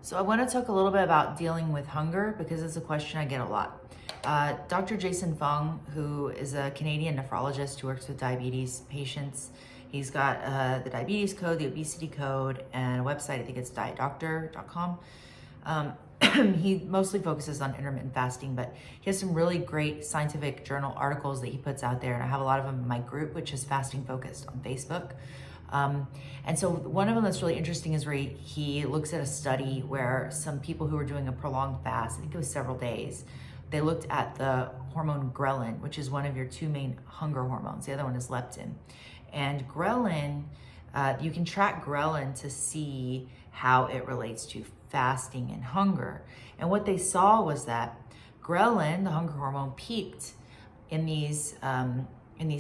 So I want to talk a little bit about dealing with hunger because it's a question I get a lot. Dr. Jason Fung, who is a Canadian nephrologist who works with diabetes patients, he's got the diabetes code, the obesity code, and a website, I think it's dietdoctor.com. He mostly focuses on intermittent fasting, but he has some really great scientific journal articles that he puts out there, and I have a lot of them in my group, which is Fasting Focused on Facebook. And so one of them that's really interesting is where he looks at a study where some people who were doing a prolonged fast, I think it was several days, they looked at the hormone ghrelin, which is one of your two main hunger hormones. The other one is leptin. And ghrelin, you can track ghrelin to see how it relates to fasting and hunger. And what they saw was that ghrelin, the hunger hormone, peaked in these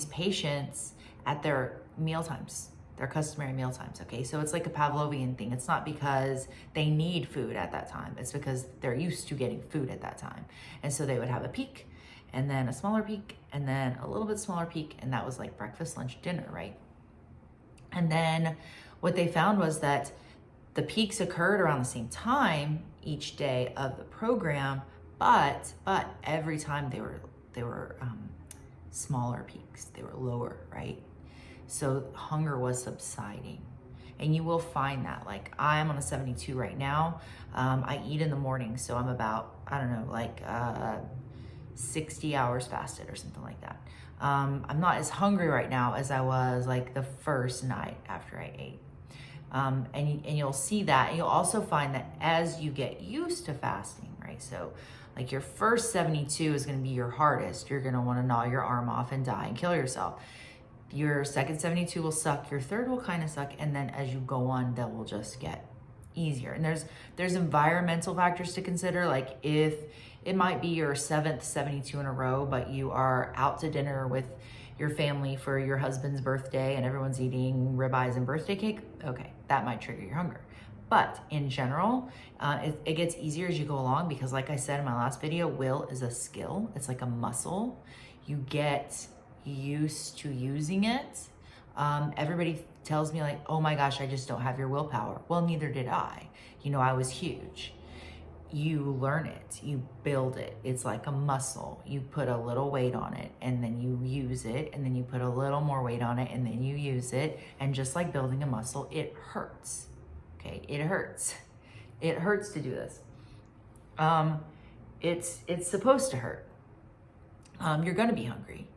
patients at their meal times, their customary meal times, okay? So it's like a Pavlovian thing. It's not because they need food at that time. It's because they're used to getting food at that time. And so they would have a peak, and then a smaller peak, and then a little bit smaller peak, and that was like breakfast, lunch, dinner, right? And then what they found was that the peaks occurred around the same time each day of the program, but every time they were smaller peaks, they were lower, right? So hunger was subsiding. And you will find that, like I'm on a 72 right now. I eat in the morning, so I'm about, I don't know, like 60 hours fasted or something like that. I'm not as hungry right now as I was like the first night after I ate. And you'll see that. And you'll also find that as you get used to fasting, right? So like your first 72 is gonna be your hardest. You're gonna wanna gnaw your arm off and die and kill yourself. Your second 72 will suck, your third will kind of suck, and then as you go on, that will just get easier. And there's environmental factors to consider, like if it might be your seventh 72 in a row, but you are out to dinner with your family for your husband's birthday and everyone's eating ribeyes and birthday cake, okay, that might trigger your hunger. But in general, it gets easier as you go along because like I said in my last video, will is a skill. It's like a muscle. You get used to using it. Everybody tells me like, oh my gosh, I just don't have your willpower. Well, neither did I. You know, I was huge. You learn it, you build it. It's like a muscle. You put a little weight on it and then you use it, and then you put a little more weight on it and then you use it. And just like building a muscle, it hurts. Okay, it hurts. It hurts to do this. It's supposed to hurt. You're gonna be hungry.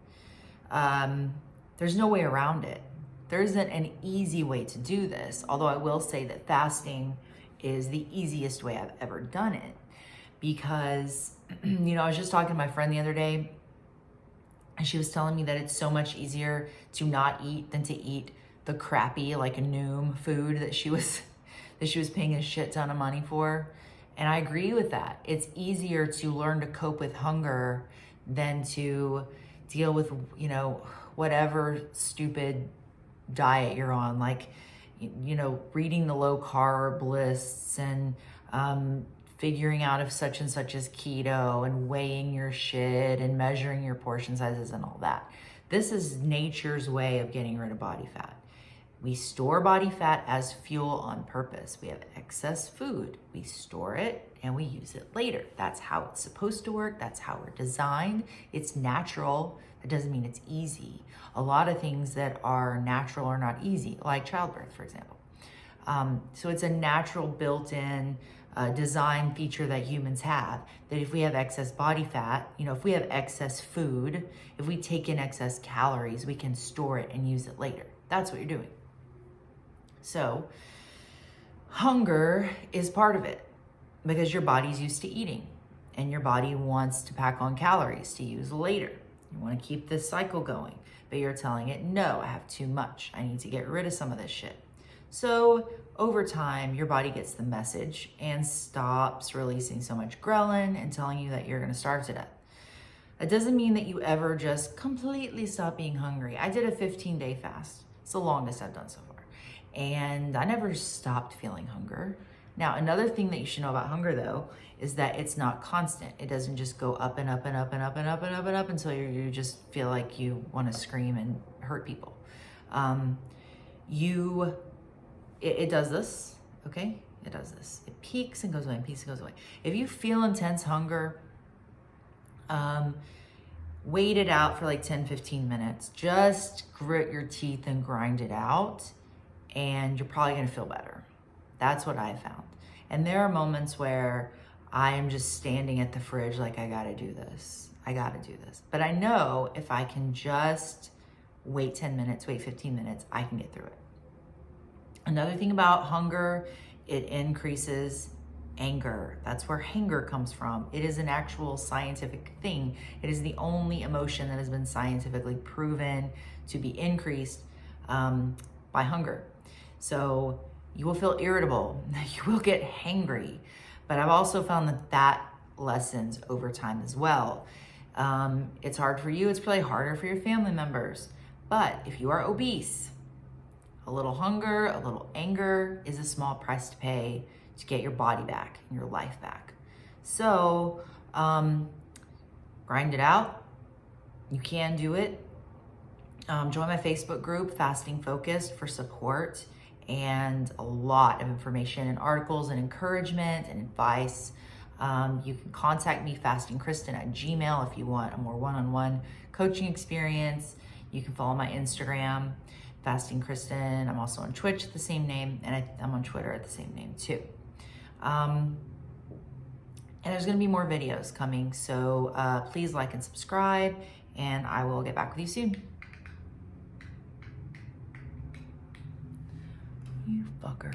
There's no way around it. There isn't an easy way to do this, although I will say that fasting is the easiest way I've ever done it because, you know, I was just talking to my friend the other day and she was telling me that it's so much easier to not eat than to eat the crappy, like Noom food that she was paying a shit ton of money for. And I agree with that. It's easier to learn to cope with hunger than to deal with, you know, whatever stupid diet you're on, like, you know, reading the low carb lists and figuring out if such and such is keto and weighing your shit and measuring your portion sizes and all that. This is nature's way of getting rid of body fat. We store body fat as fuel on purpose. We have excess food. We store it and we use it later. That's how it's supposed to work. That's how we're designed. It's natural. That doesn't mean it's easy. A lot of things that are natural are not easy, like childbirth, for example. So it's a natural built-in design feature that humans have, that if we have excess body fat, you know, if we have excess food, if we take in excess calories, we can store it and use it later. That's what you're doing. So hunger is part of it because your body's used to eating and your body wants to pack on calories to use later. You want to keep this cycle going, but you're telling it, no, I have too much. I need to get rid of some of this shit. So over time, your body gets the message and stops releasing so much ghrelin and telling you that you're going to starve to death. That doesn't mean that you ever just completely stop being hungry. I did a 15-day fast. It's the longest I've done so far. And I never stopped feeling hunger. Now, another thing that you should know about hunger, though, is that it's not constant. It doesn't just go up and up and up and up and up and up and up until you just feel like you want to scream and hurt people. It does this, okay? It does this. It peaks and goes away and peaks and goes away. If you feel intense hunger, wait it out for like 10, 15 minutes. Just grit your teeth and grind it out, and you're probably gonna feel better. That's what I found. And there are moments where I am just standing at the fridge like, I gotta do this. I gotta do this. But I know if I can just wait 10 minutes, wait 15 minutes, I can get through it. Another thing about hunger, it increases anger. That's where hunger comes from. It is an actual scientific thing. It is the only emotion that has been scientifically proven to be increased by hunger. So you will feel irritable, you will get hangry, but I've also found that that lessens over time as well. It's hard for you, it's probably harder for your family members, but if you are obese, a little hunger, a little anger is a small price to pay to get your body back and your life back. So grind it out. You can do it. Join my Facebook group, Fasting Focused, for support and a lot of information and articles and encouragement and advice. You can contact me, fastingkristen@gmail.com, if you want a more one-on-one coaching experience. You can follow my Instagram, Fasting Kristen. I'm also on Twitch at the same name, and I'm on Twitter at the same name too. And there's gonna be more videos coming, so please like and subscribe, and I will get back with you soon. You fucker.